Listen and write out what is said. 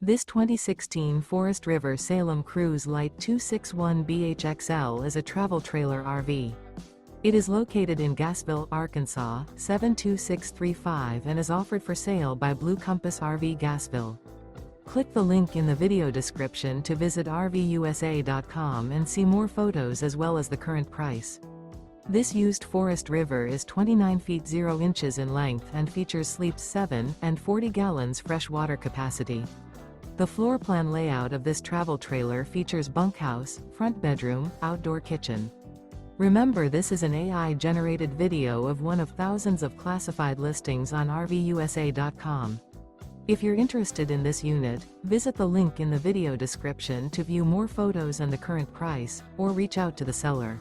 This 2016 Forest River Salem Cruise Lite 261BHXL is a travel trailer RV. It is located in Gassville, Arkansas, 72635 and is offered for sale by Blue Compass RV Gassville. Click the link in the video description to visit RVUSA.com and see more photos as well as the current price. This used Forest River is 29 feet 0 inches in length and features sleeps 7 and 40 gallons fresh water capacity. The floor plan layout of this travel trailer features bunkhouse, front bedroom, outdoor kitchen. Remember, this is an AI-generated video of one of thousands of classified listings on RVUSA.com. If you're interested in this unit, visit the link in the video description to view more photos and the current price, or reach out to the seller.